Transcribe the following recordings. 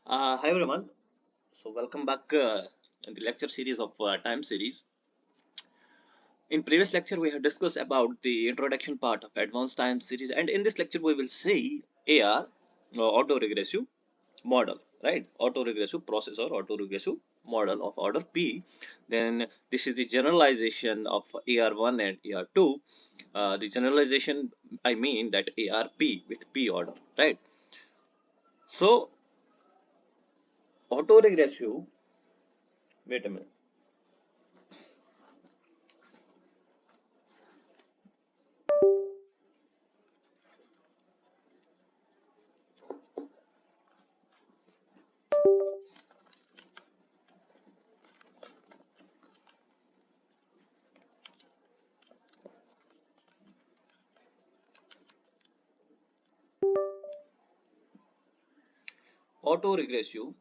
Hi everyone. So welcome back in the lecture series of time series. In previous lecture we have discussed about the introduction part of advanced time series, and in this lecture we will see AR, autoregressive model, right? Autoregressive process or autoregressive model of order P. Then this is the generalization of AR1 and AR2. The generalization, I mean that ARP with P order, right? So autoregressive. Wait a minute. Autoregressive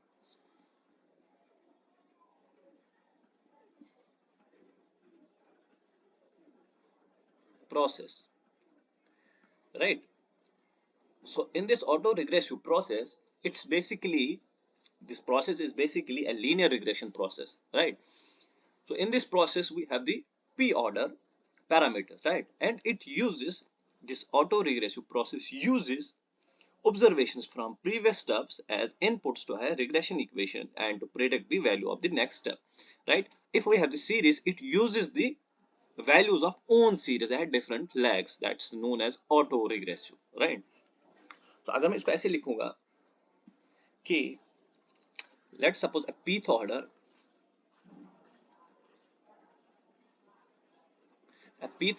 process, right? So in this autoregressive process, it's basically this process is basically a linear regression process, right? So in this process we have the p order parameters, right? And it uses this autoregressive process uses observations from previous steps as inputs to a regression equation and to predict the value of the next step, right? If we have the series, it uses the values of own series at different lags, that's known as autoregressive, right? तो अगर मैं इसको ऐसे लिखूंगा कि let suppose a pth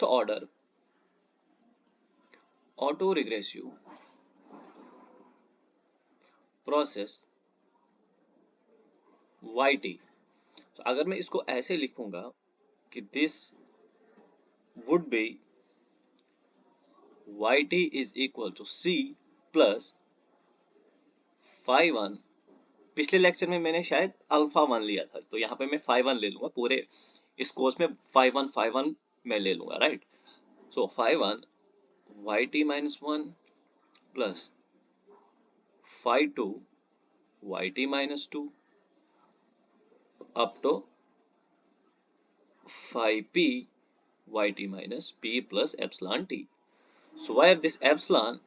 order autoregressive process yt. तो अगर मैं इसको ऐसे लिखूंगा कि this would be yt is equal to c plus phi 1. पिछले लेक्चर में मैंने शायद अल्फा 1 लिया था, तो यहाँ पे मैं phi 1 ले लूंगा, पूरे इस कोर्स में phi 1 मैं ले लूंगा, right? So phi 1 yt minus 1 plus phi 2 yt minus 2 up to phi p yt minus p plus epsilon t. So why this epsilon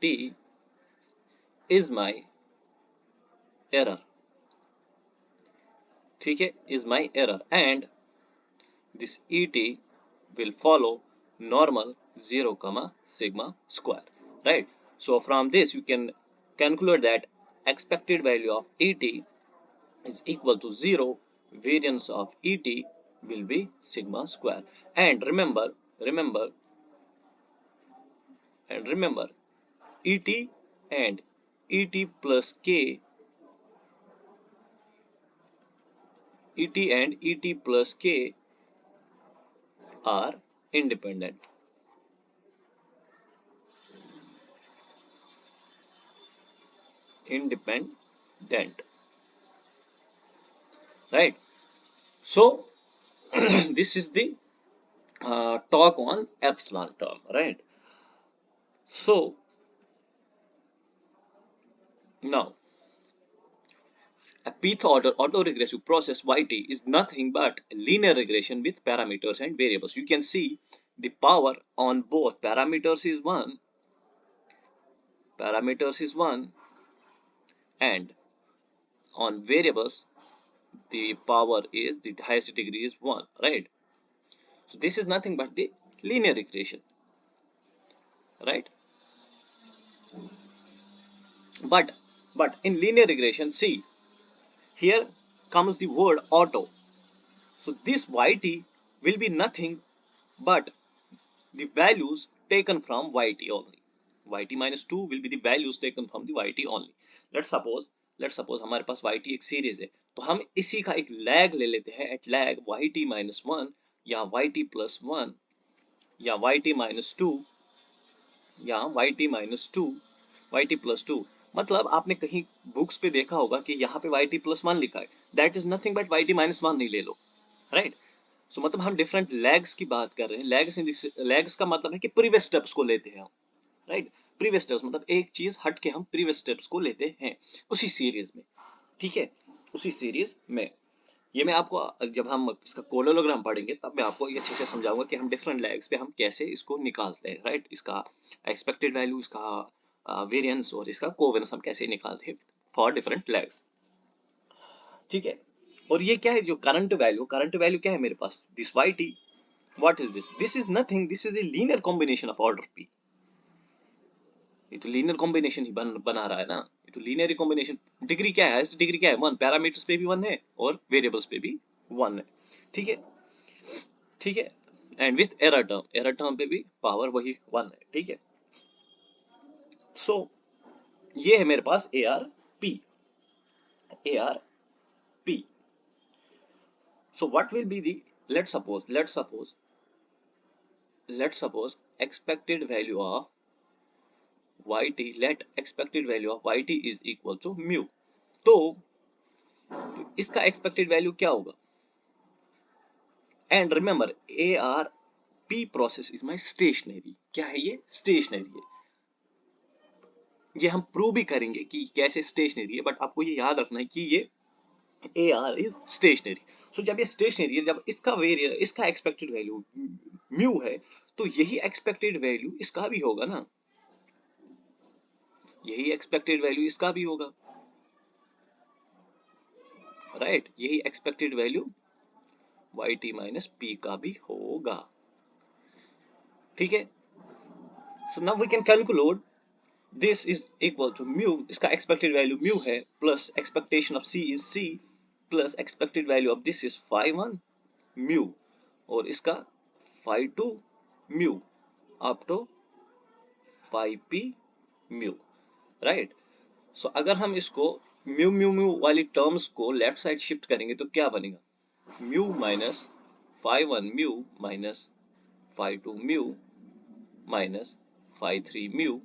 t is my error, ठीक है, is my error, and this et will follow normal 0 comma sigma square, right? So from this you can calculate that expected value of et is equal to 0, variance of et will be sigma square. And remember et and et plus k, et and et plus k are independent, right? So this is the talk on epsilon term, right? So now a pth order autoregressive process yt is nothing but linear regression with parameters and variables. You can see the power on both parameters is 1 and on variables the power is the highest degree is 1, right? So this is nothing but the linear regression, right? But in linear regression, see, here comes the word auto. So this yt will be nothing but the values taken from yt only. yt minus 2 will be the values taken from the yt only. Let's suppose हमारे पास yt एक series है, तो हम इसी का एक lag ले लेते हैं एट लैग yt minus 1 या yt plus 1 या yt minus 2 या yt minus 2 yt plus 2. मतलब आपने कहीं बुक्स पे देखा होगा कि यहाँ पे yt plus 1 लिखा है, that is nothing but yt minus 1 नहीं ले लो, राइट? सो मतलब हम डिफरेंट लैग्स की बात कर रहे हैं. लैग्स का मतलब है कि प्रीवियस स्टेप्स को लेते हैं हम, राइट। प्रीवियस स्टेप्स मतलब एक चीज हट के हम प्रीवियस स्टेप्स को लेते हैं उसी सीरीज में, ठीक है, उसी सीरीज में। ये मैं आपको जब हम इसका कोलोग्राम पढ़ेंगे तब मैं आपको ये अच्छे से समझाऊंगा कि हम डिफरेंट लैग्स पे हम कैसे इसको निकालते हैं, राइट। इसका एक्सपेक्टेड वैल्यू, इसका वेरिएंस और इसका कोवेरिएंस हम कैसे निकालते हैं फॉर डिफरेंट लैग्स, ठीक है। और ये क्या है जो करंट वैल्यू क्या है मेरे पास, this Y T. What is this, this is nothing, this is a linear combination of order P. ये तो लीनियर कॉम्बिनेशन ही बना रहा है ना, ये तो लीनियर कॉम्बिनेशन। डिग्री क्या है, डिग्री क्या है, 1। पैरामीटर्स पे भी 1 है और वेरिएबल्स पे भी 1 है, ठीक है, ठीक है। एंड विथ एरर टर्म पे भी पावर वही 1 है, ठीक है। सो ये है मेरे पास A R P, A R P. So what will be the, let's suppose expected value of yt, let expected value of yt is equal to mu। तो इसका एक्सपेक्टेड वैल्यू क्या होगा, and remember A R P process is my stationary. क्या है ये, stationery है। ये हम प्रूव भी करेंगे कि कैसे स्टेशनरी है, बट आपको ये याद रखना है कि ये ए आर इज स्टेशनरी। सो जब ये स्टेशनरी है, जब इसका एक्सपेक्टेड वैल्यू म्यू है, तो यही एक्सपेक्टेड वैल्यू इसका भी होगा ना, यही एक्सपेक्टेड वैल्यू इसका भी होगा, राइट। यही expected value yt minus p का भी होगा, ठीक है। So now we can calculate this is equal to mu, इसका एक्सपेक्टेड वैल्यू म्यू है, plus expectation of c is c, plus expected value of this is phi1 mu, और इसका phi2 mu up to phi p mu, right. So अगर हम इसको mu mu mu वाली terms को left side shift करेंगे तो क्या बनेगा, mu minus phi1 mu minus phi2 mu minus phi3 mu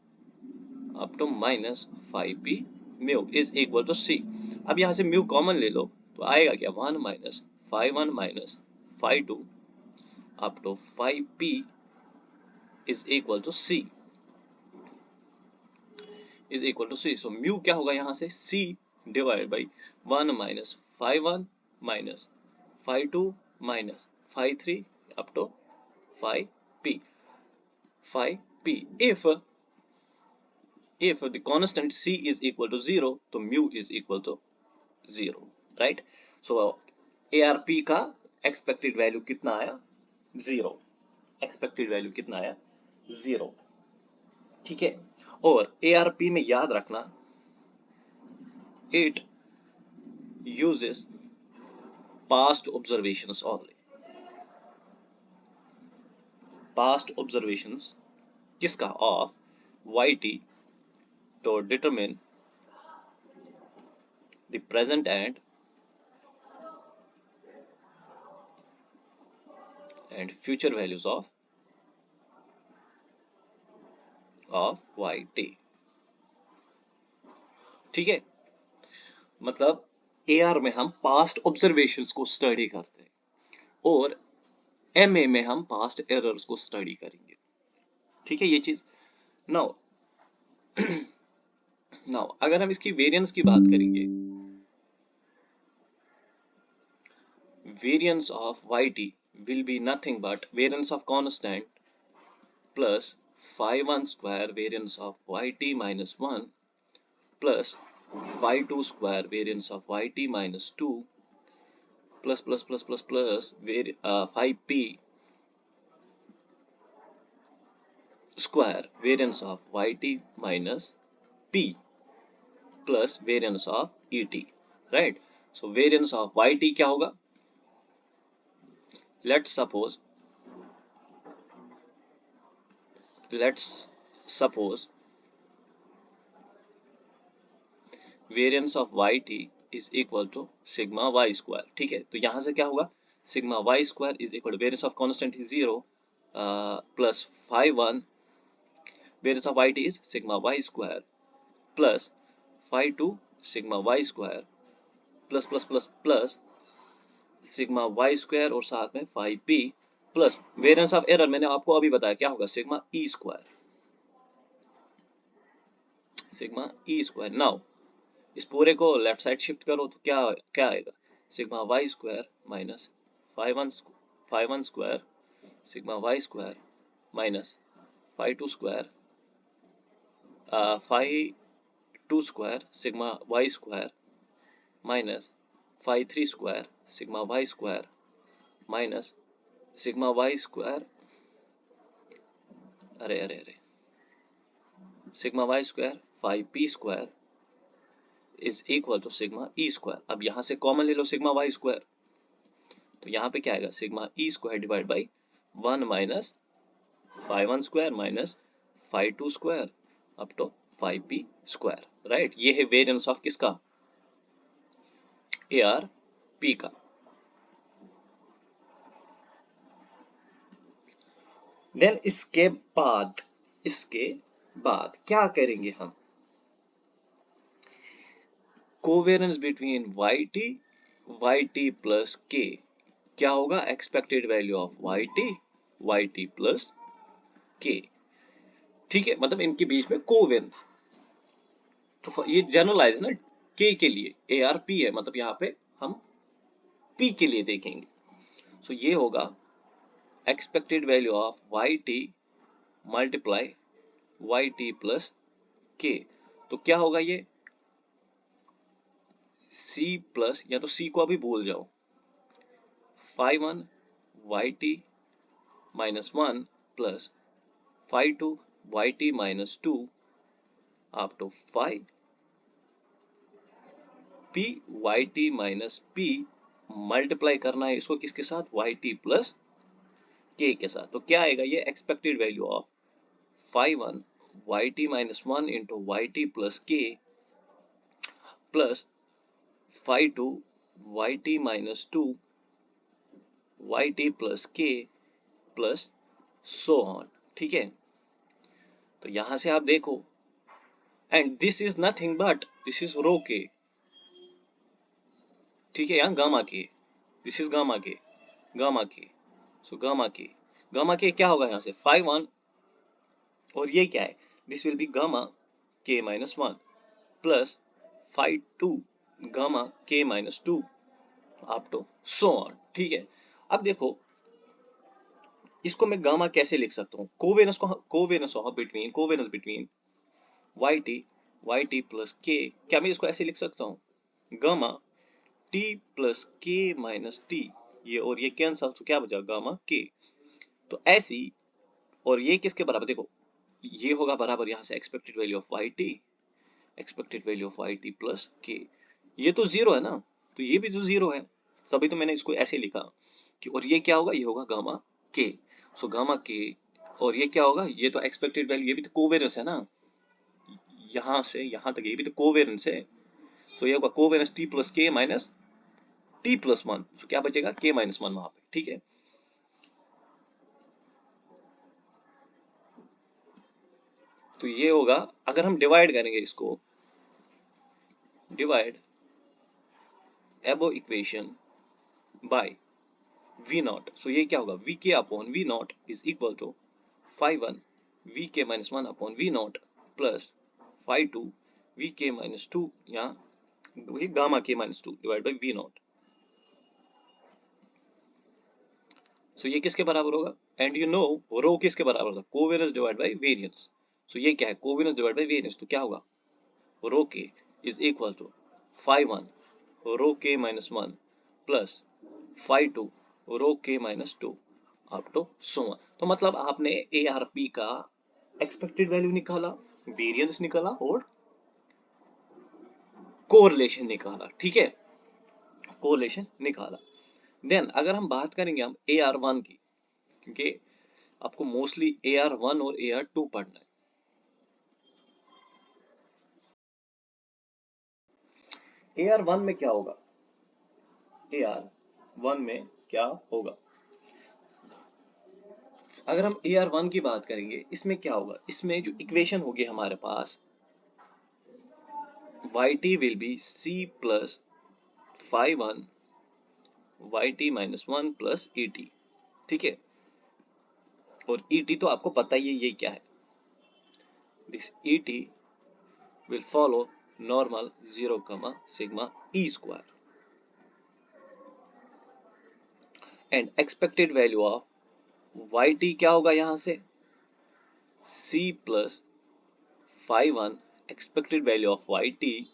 up to minus phi p mu is equal to c। अब यहां से म्यू कॉमन ले लो तो आएगा क्या, 1 minus phi1 minus phi2 up to phi p is equal to c, is equal to c। So mu क्या होगा यहाँ से, c divide by 1 minus phi1 minus phi2 minus phi3 up to phi p, phi p। if the constant c is equal to 0 तो mu is equal to 0, right। so ARP का expected value कितना आया, 0। expected value कितना आया, 0, ठीक है। और ARP में याद रखना, it uses past observations only, past observations किसका, of yt to determine the present and future values of yt, ठीक है। मतलब AR में हम पास्ट ऑब्जर्वेशंस को स्टडी करते हैं और MA में हम पास्ट एरर्स को स्टडी करेंगे, ठीक है ये चीज। नाउ अगर हम इसकी वेरिएंस की बात करेंगे, variance of yt will be nothing but variance of constant plus phi1 square variance of yt minus 1 plus phi2 square variance of yt minus 2 plus phi p square variance of yt minus p plus variance of et, right। so variance of yt क्या होगा, let's suppose variance of yt is equal to sigma y square, ठीक है। तो यहां से क्या होगा, sigma y square is equal to variance of constant is 0 plus phi1 variance of yt is sigma y square plus phi2 sigma y square plus sigma y square और साथ में phi p plus variance of error मैंने आपको अभी बताया क्या होगा, sigma e square, sigma e square. Now इस पूरे को लेफ्ट साइड शिफ्ट करो तो क्या क्या आएगा, sigma y square minus five one square sigma y square minus five two square sigma y square minus five three square sigma y square minus sigma y square, अरे अरे अरे, sigma y square five p square is equal to sigma e square. अब यहां से common ले लो sigma y square, तो यहाँ पे क्या आएगा, sigma e square divide by 1 minus five one square minus five two square up to five p square. Right, ये है वेरिएंस ऑफ किसका, ए आर पी का। देन इसके बाद क्या करेंगे हम, covariance between y T plus k क्या होगा, expected value of y T plus k. ठीक है, मतलब इनके बीच में कोवेरियंस, तो ये जनरलाइज है ना, के लिए ए आर पी है, मतलब यहाँ पे हम पी के लिए देखेंगे। सो ये होगा expected value of y t multiply y T plus k. तो क्या होगा ये सी प्लस, या तो सी को अभी भूल जाओ, five one Y T minus one plus five two Y T minus two up to five p y T minus p, multiply करना है इसको किसके साथ, वाई टी प्लस के के साथ। तो क्या आएगा ये expected value of five one Y T minus one into Y T plus K plus five two Y T minus two Y T plus K plus so on. ठीक है, तो यहां से आप देखो, and this is nothing but this is rho K. ठीक है, यहाँ गामा के, दिस इज गामा के, सो गामा के क्या होगा यहाँ से फाइव वन, और ये क्या है, दिस विल बी गामा के minus one plus five two gamma के minus two up to so on. ठीक है, अब देखो इसको मैं गामा कैसे लिख सकता हूँ, covariance between y T plus k, क्या मैं इसको ऐसे लिख सकता हूँ, gamma t plus k minus t, ये और ये कैंसल, तो क्या बचा गामा के। तो ऐसी, और ये किसके बराबर, देखो ये होगा बराबर यहाँ से expected value of y T plus k, ये तो जीरो है ना, तो ये भी तो जीरो है, तभी तो मैंने इसको ऐसे लिखा कि, और ये क्या होगा, ये होगा गामा के। सो गामा के, और ये क्या होगा, ये तो एक्सपेक्टेड वैल्यू, ये भी तो कोवेरियंस है ना, यहां से यहां तक ये भी तो कोवेरियंस है। सो ये होगा covariance T plus k minus T plus one, सो क्या बचेगा के माइनस वन वहां पे। ठीक है, तो ये होगा, अगर हम डिवाइड करेंगे इसको, divide above equation by V naught, सो ये क्या होगा, V K upon V naught is equal to five one V K minus one upon V naught plus five two V K minus two, यहाँ gamma के minus two divide by V naught. सो ये किसके बराबर होगा, and you know रो किसके बराबर था, covariance divide by variance. सो ये क्या है, कोवेरियंस डिवाइड बाई वेरिएंस, तो क्या होगा, rho K is equal to five one rho K minus one plus five two rho K minus two up to so on. तो मतलब आपने ए आर पी का एक्सपेक्टेड वैल्यू निकाला, variance निकाला और कोरिलेशन निकाला। ठीक है, कोरिलेशन निकाला। देन अगर हम बात करेंगे हम ए आर वन की, क्योंकि आपको मोस्टली ए आर वन और ए आर टू पढ़ना है। ए आर वन में क्या होगा, ए आर वन में क्या होगा, अगर हम ए आर वन की बात करेंगे, इसमें क्या होगा, इसमें जो इक्वेशन होगी हमारे पास, Y T will be C plus five one Y T minus one plus E T. ठीक है, और ई टी तो आपको पता ही है ये क्या है, this E T will follow normal 0, sigma e square. And expected value of yt क्या होगा यहाँ से? c plus phi 1 expected value of yt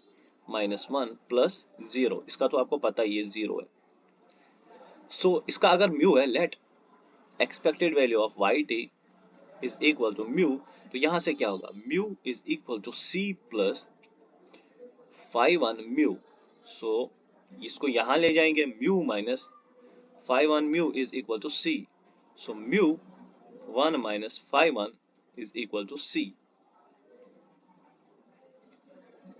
minus 1 plus 0. इसका तो आपको पता ही है 0 है. So इसका अगर mu है, let expected value of yt is equal to mu, तो यहाँ से क्या होगा? mu is equal to c plus phi 1 mu. So इसको यहाँ ले जाएंगे, mu minus phi 1 mu is equal to c. So mu 1 minus phi 1 is equal to c.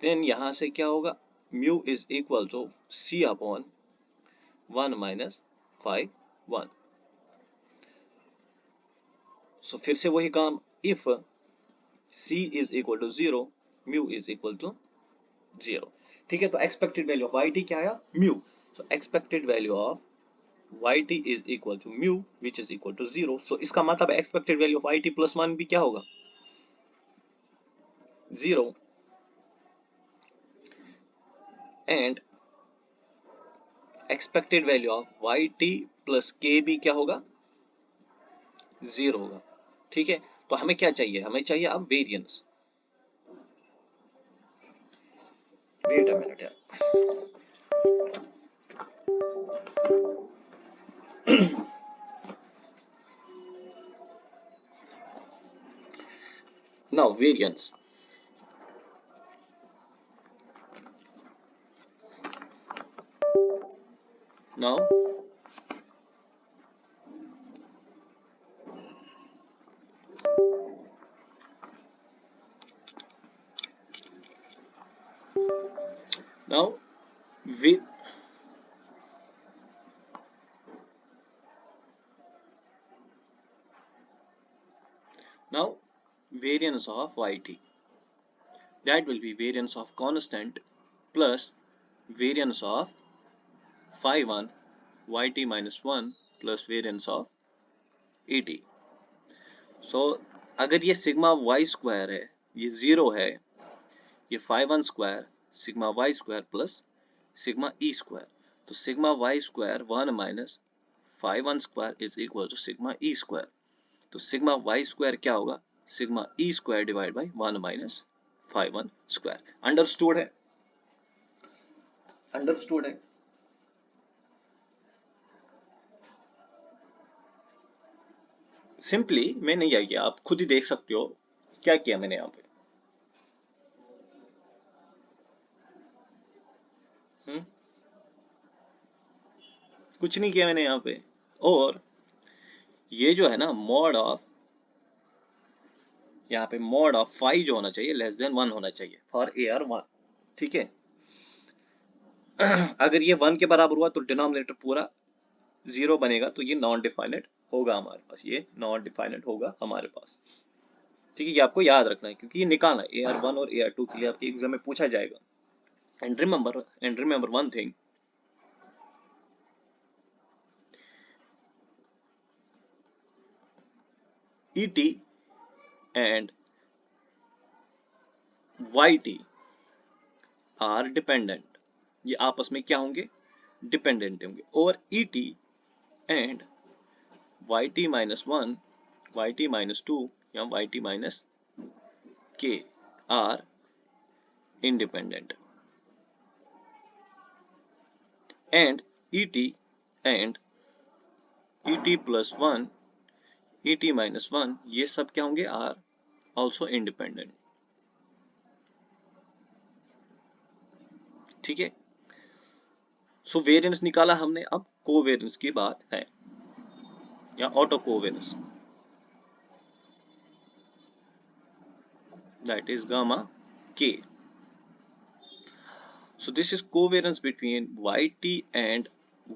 Then यहाँ से क्या होगा? mu is equal to c upon 1 minus phi 1. So फिर से वही काम, if c is equal to 0, mu is equal to 0. ठीक है, तो expected value of yt क्या आया? mu. So expected value of yt is equal to mu, which is equal to 0. So इसका मतलब expected value of yt plus 1 भी क्या होगा? 0. And expected value of yt plus k भी क्या होगा? 0 होगा. ठीक है, तो हमें क्या चाहिए? हमें चाहिए अब वेरिएंस. वेट अ मिनट यार. Now variance. Now with variance of yt, that will be variance of constant plus variance of phi 1 yt minus 1 plus variance of et. So अगर ये सिग्मा y स्क्वायर है, ये 0 है, ये phi 1 square sigma y square plus sigma e square, तो sigma y square 1 minus phi 1 square is equal to sigma e square. तो sigma y square क्या होगा? Sigma e square divide by 1 minus phi 1 square. Understood है? Understood है? Simply मैंने क्या किया, आप खुद ही देख सकते हो क्या किया मैंने यहाँ पे. कुछ नहीं किया मैंने यहाँ पे. और ये जो है ना मॉड ऑफ, यहाँ पे मॉड ऑफ फाई जो होना चाहिए लेस देन 1 होना चाहिए फॉर ए आर 1. ठीक है, अगर ये 1 के बराबर हुआ तो डिनोमिनेटर पूरा 0 बनेगा, तो ये नॉन डिफाइनेट होगा हमारे पास, ये नॉन डिफाइनेट होगा हमारे पास. ठीक है, ये आपको याद रखना है क्योंकि ये निकालना है AR1 और AR2 के लिए आपके एग्जाम में पूछा जाएगा. And remember one thing, ET and YT are dependent. ये आपस में क्या होंगे? डिपेंडेंट होंगे. और ET and YT minus 1, YT minus 2 या YT minus K are independent. And ET and ET plus 1, ET minus 1, ये सब क्या होंगे? Are also independent. ठीक है, सो वेरिएंस निकाला हमने. अब कोवेरिएंस की बात है या auto covariance, that is gamma k. So this is covariance between yt and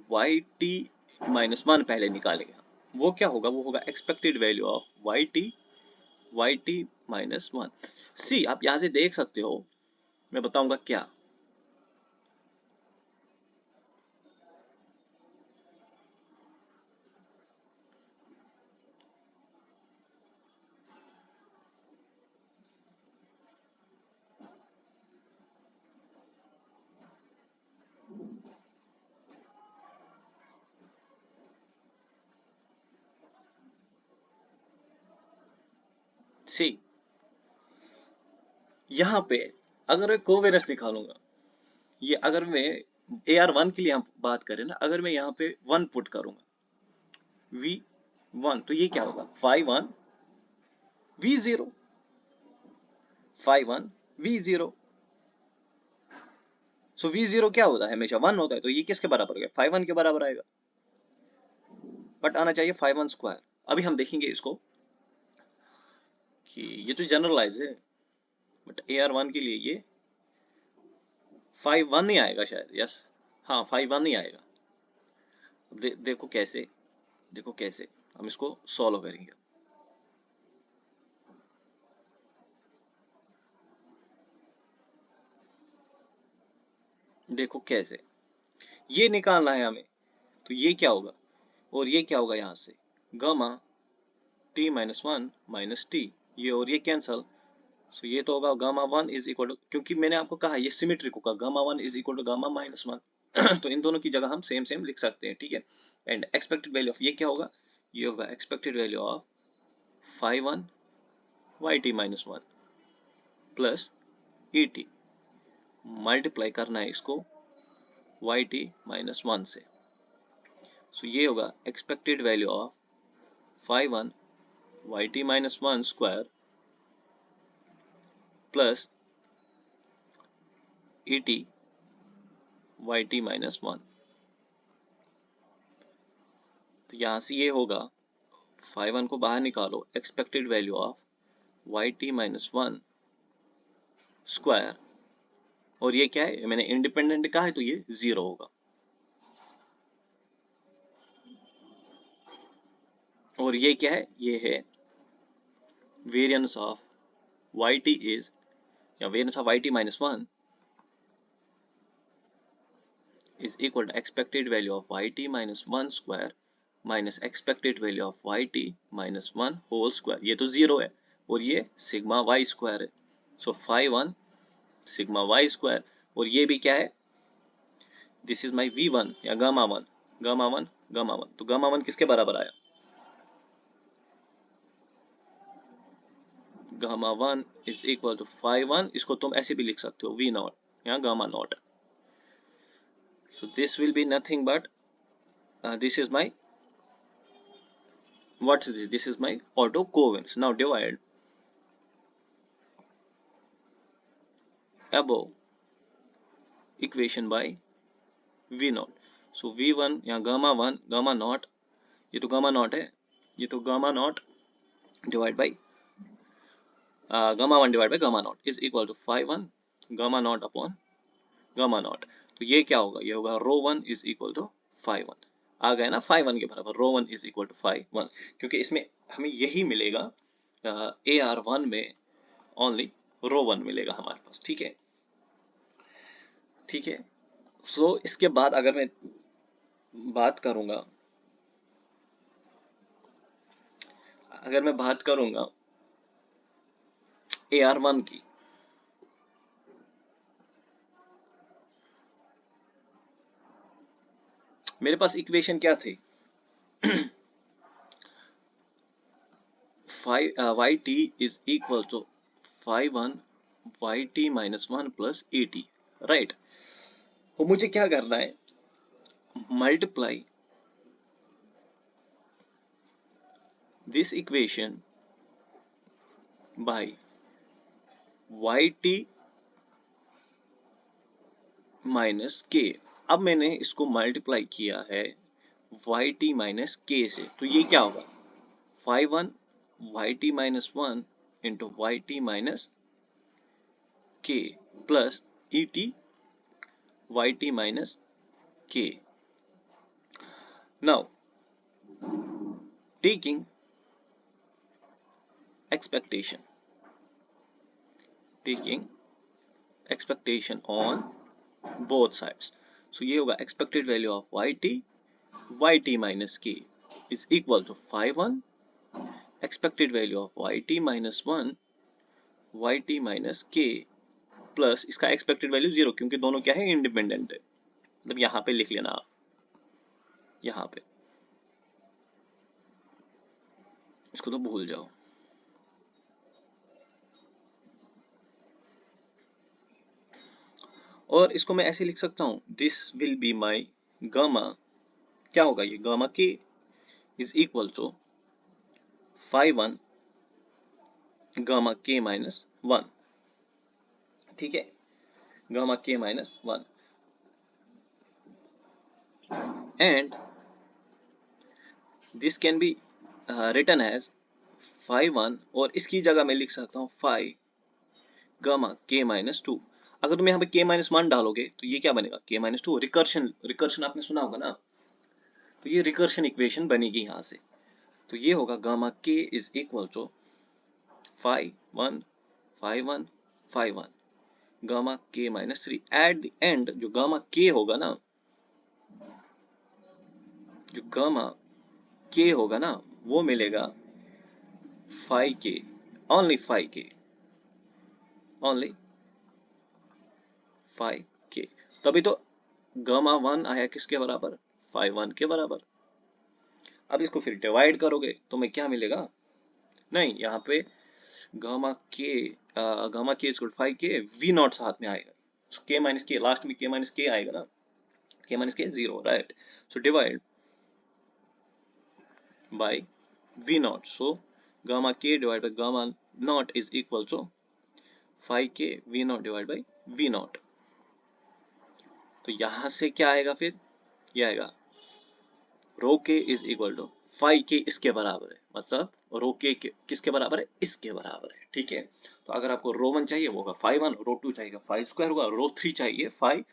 yt minus 1 पहले निकालेगा. वो क्या होगा? वो होगा expected value of yt minus 1. सी आप यहां से देख सकते हो, मैं बताऊंगा क्या. सी यहाँ पे अगर मैं कोवेरियंस निकालूंगा, ये अगर मैं AR1 के लिए हम बात करें ना, अगर मैं यहाँ पे 1 पुट करूंगा V1, तो ये क्या होगा 5 1 V0, 5 1 V0। सो V0 क्या होता है, हमेशा 1 होता है, तो ये किसके बराबर है 5 1 के बराबर आएगा, बट आना चाहिए 5 1 स्क्वायर। अभी हम देखेंगे इसको कि ये तो जनरलाइज है, बट AR1 के लिए ये 5 1 ही आएगा शायद, यस हाँ 5 1 ही आएगा। देखो कैसे, देखो कैसे हम इसको सॉल्व करेंगे। देखो कैसे, ये निकालना है हमें, तो ये क्या होगा और ये क्या होगा, यहाँ से gamma t minus 1 minus t, ये और ये कैंसल, सो ये तो होगा गामा 1 इज इक्वल टू, क्योंकि मैंने आपको कहा ये सिमेट्रिक होगा, gamma 1 is equal to gamma minus 1 तो इन दोनों की जगह हम सेम सेम लिख सकते हैं, ठीक है। एंड एक्सपेक्टेड वैल्यू ऑफ ये क्या होगा, ये होगा expected value of 5 1 yt minus 1 plus et, multiply करना है इसको yt माइनस 1 से, सो ये होगा expected value of 5 1 yt minus 1 square plus et yt minus 1। तो यहां से ये होगा 5 1 को बाहर निकालो, expected value of yt minus 1 square, और ये क्या है, मैंने इंडिपेंडेंट कहा है तो ये 0 होगा, और ये क्या है, ये है वेरिएंस ऑफ yt इज, या variance of yt minus 1 is equal to expected value of yt minus 1 square minus expected value of yt minus 1 whole square। ये तो 0 है और ये सिग्मा y स्क्वायर है, सो 5 1 सिग्मा y स्क्वायर, और ये भी क्या है, दिस इज माई v1 या गामा 1, गामा 1 गामा 1, तो गामा 1 किसके बराबर आया, गामा 1 इज इक्वल टू 5 1, इसको तुम ऐसे भी लिख सकते हो v0 या gamma not, so this will be nothing but this is my, what is this, this is my auto covariance। now divide above equation by v0, so v1 या gamma 1 gamma not, ये तो gamma not है, ये तो gamma naught divide by gamma 1 divide by gamma naught is equal to 5 1 gamma naught upon gamma naught, तो ये क्या होगा, ये होगा रो 1 इज इक्वल टू 5 1, आ गया ना 5 1 के बराबर, रो 1 इज इक्वल टू 5 1, क्योंकि इसमें हमें यही मिलेगा AR1 में, ओनली रो 1 मिलेगा हमारे पास, ठीक है, ठीक है। सो इसके बाद अगर मैं बात करूंगा, अगर मैं बात करूंगा AR1 की, मेरे पास इक्वेशन क्या थी, yt is equal to 5 1 yt minus 1 plus et, right. तो मुझे क्या करना है, multiply this equation by yt minus k। अब मैंने इसको मल्टीप्लाई किया है yt minus k से, तो ये क्या होगा 5 1 yt minus 1 into yt minus k plus et yt minus k। now taking expectation on both sides, so ये होगा expected value of yt minus k is equal to 5 1 expected value of yt minus 1 yt minus k plus इसका expected value 0, क्योंकि दोनों क्या है, independent है, मतलब यहाँ पे लिख लेना आप, यहाँ पे इसको तो भूल जाओ, और इसको मैं ऐसे लिख सकता हूँ, this will be my gamma, क्या होगा ये, gamma k is equal to phi 1 gamma के माइनस 1, ठीक है, गामा के minus 1, and this can be written as phi 1, और इसकी जगह मैं लिख सकता हूँ फाई गामा के माइनस 2। अगर तुम यहाँ पे के माइनस 1 डालोगे तो ये क्या बनेगा, के माइनस 2, रिकर्शन, रिकर्शन आपने सुना होगा ना, तो ये रिकर्शन इक्वेशन बनेगी यहाँ से। तो ये होगा gamma k is equal to phi 1 phi 1 phi 1 gamma के माइनस 3। एट द एंड जो गामा के होगा ना, जो गामा के होगा ना, वो मिलेगा फाई के, ओनली फाई के, ओनली फाई के। तभी तो गामा 1 आया किसके बराबर, फाई 1 के बराबर। अब इसको फिर डिवाइड करोगे तो मैं क्या मिलेगा, नहीं यहाँ पे गामा के, गामा के equal five K, V not साथ में आएगा, के माइनस के, लास्ट में के माइनस के आएगा ना, के minus K 0, right. So divide by V naught, so gamma K divide by gamma naught is equal to five K V naught divide by V naught. तो यहां से क्या आएगा फिर, ये आएगा रो K is equal to five के इसके बराबर है, मतलब रो के किसके बराबर है, इसके बराबर है, ठीक है। तो अगर आपको रो 1 चाहिए वो होगा फाइव 1, रो 2 चाहिए फाइव स्क्वायर होगा, रो 3 चाहिए फाइव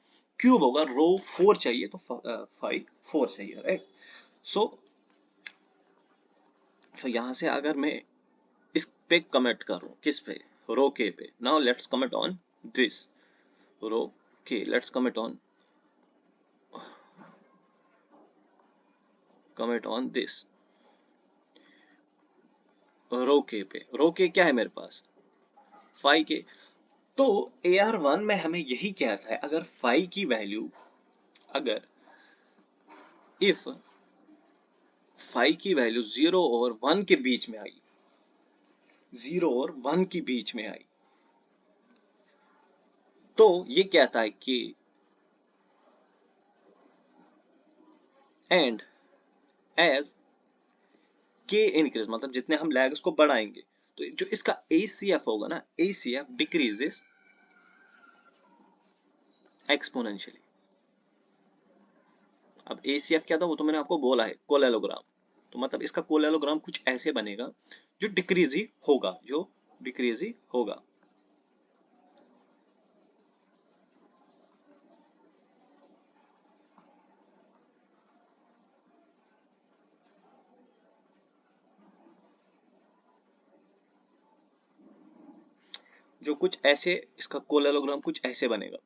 क्यूब होगा, रो 4 चाहिए तो फाइव 4 चाहिए, राइट। सो तो यहां से अगर मैं इस पे कमेंट करूं, किस पे, रो के पे, now let's comment on this rho K, let's comment on this rho K पे। रो के क्या है मेरे पास, फाइव के। तो AR1 में हमें यही कहता है, अगर फाइव की वैल्यू, अगर इफ फाइव की वैल्यू 0 और 1 के बीच में आई, 0 और 1 के बीच में आई, तो ये कहता है कि एंड एज के इंक्रीज, मतलब जितने हम लैग्स को बढ़ाएंगे, तो जो इसका ACF होगा ना, ACF डिक्रीजेस एक्सपोनेंशियली। अब ACF क्या था वो तो मैंने आपको बोला है, कोलेलोग्राम। तो मतलब इसका कोलेलोग्राम कुछ ऐसे बनेगा जो डिक्रीज ही होगा, जो डिक्रीज ही होगा। जो कुछ ऐसे, इसका कोलेलोग्राम कुछ ऐसे बनेगा।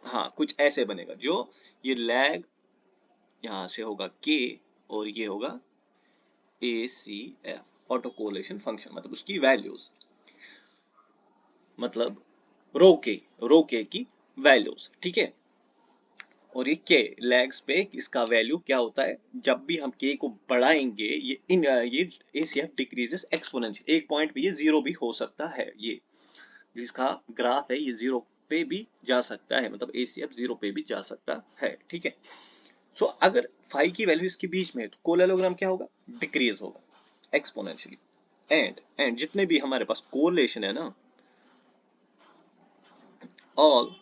हाँ कुछ ऐसे बनेगा, जो ये लैग यहां से होगा के, और ये होगा ACF, ऑटो कोलेशन फंक्शन, मतलब उसकी वैल्यूज, मतलब रो के की वैल्यूज, ठीक है। और ये के लैग्स पे इसका वैल्यू क्या होता है, जब भी हम के को बढ़ाएंगे ये ACF डिक्रीजेस एक्सपोनेंशियल, एक पॉइंट पे ये 0 भी हो सकता है, ये जो इसका ग्राफ है ये 0 पे भी जा सकता है, मतलब ACF 0 पे भी जा सकता है, ठीक है। सो अगर फाइव की वैल्यू इसके बीच में है तो कोलेलोग्राम क्या होगा, डिक्रीज होगा एक्सपोनेंशियली। एंड जितने भी हमारे पास कोरिलेशन है ना, ऑल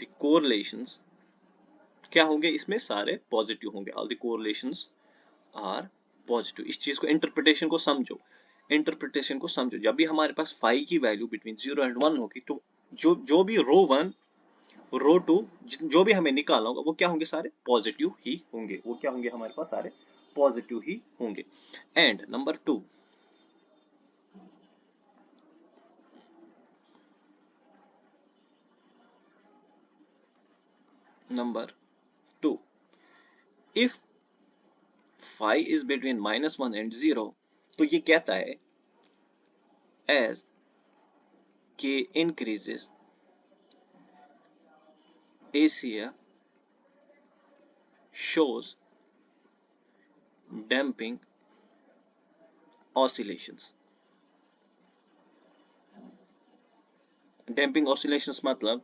द कोरिलेशंस क्या होंगे, इसमें सारे पॉजिटिव होंगे, all the correlations are positive. इस चीज को, इंटरप्रिटेशन को समझो, इंटरप्रिटेशन को समझो। जब भी हमारे पास फाइव की वैल्यू बिटवीन 0 एंड 1 होगी, तो जो भी रो 1 रो 2 जो भी हमें निकालना होगा वो क्या होंगे, सारे पॉजिटिव ही होंगे, वो क्या होंगे हमारे पास, सारे पॉजिटिव ही होंगे। And number 2, number 2, if five is between -1 and 0, तो ये कहता है एज के increases ACF shows damping oscillations. Damping oscillations मतलब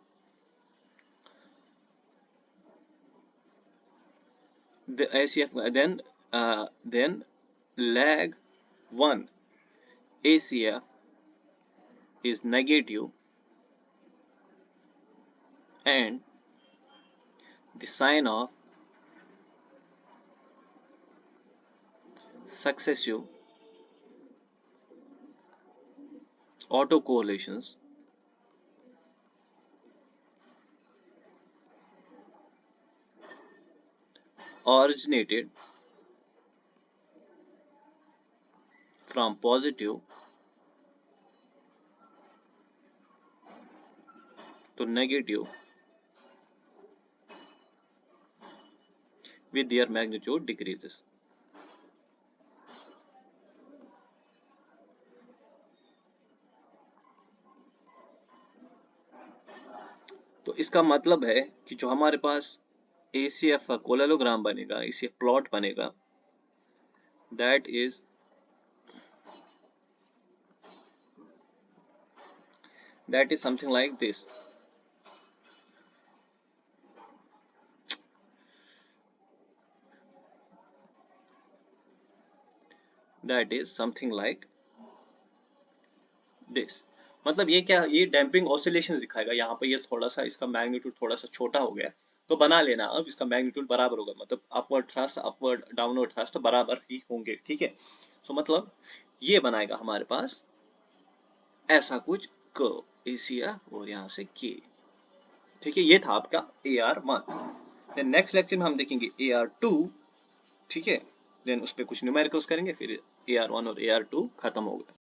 the ACF then lag 1 ACF is negative and the sign of successive autocorrelations originated from positive to negative with their magnitude decreases. तो इसका मतलब है कि जो हमारे पास ACF का कोलेलोग्राम बनेगा, ACF प्लॉट बनेगा, that is something like this. That is something like this. मतलब ये क्या, ये डैम्पिंग ऑसिलेशंस दिखाएगा। यहाँ पे ये थोड़ा सा इसका मैग्नीट्यूड थोड़ा सा छोटा हो गया, तो बना लेना अब इसका मैग्नीट्यूड बराबर होगा, मतलब upward thrust upward downward thrust बराबर ही होंगे, ठीक है। सो मतलब ये बनाएगा हमारे पास ऐसा कुछ कर्व ACF और यहाँ से K, ठीक है। ये था आपका AR1। देन नेक्स्ट लेक्चर में हम देखेंगे AR2, ठीक है। देन उस पर कुछ न्यूमेरिकल्स करेंगे, फिर AR1 और AR2 खत्म होगा।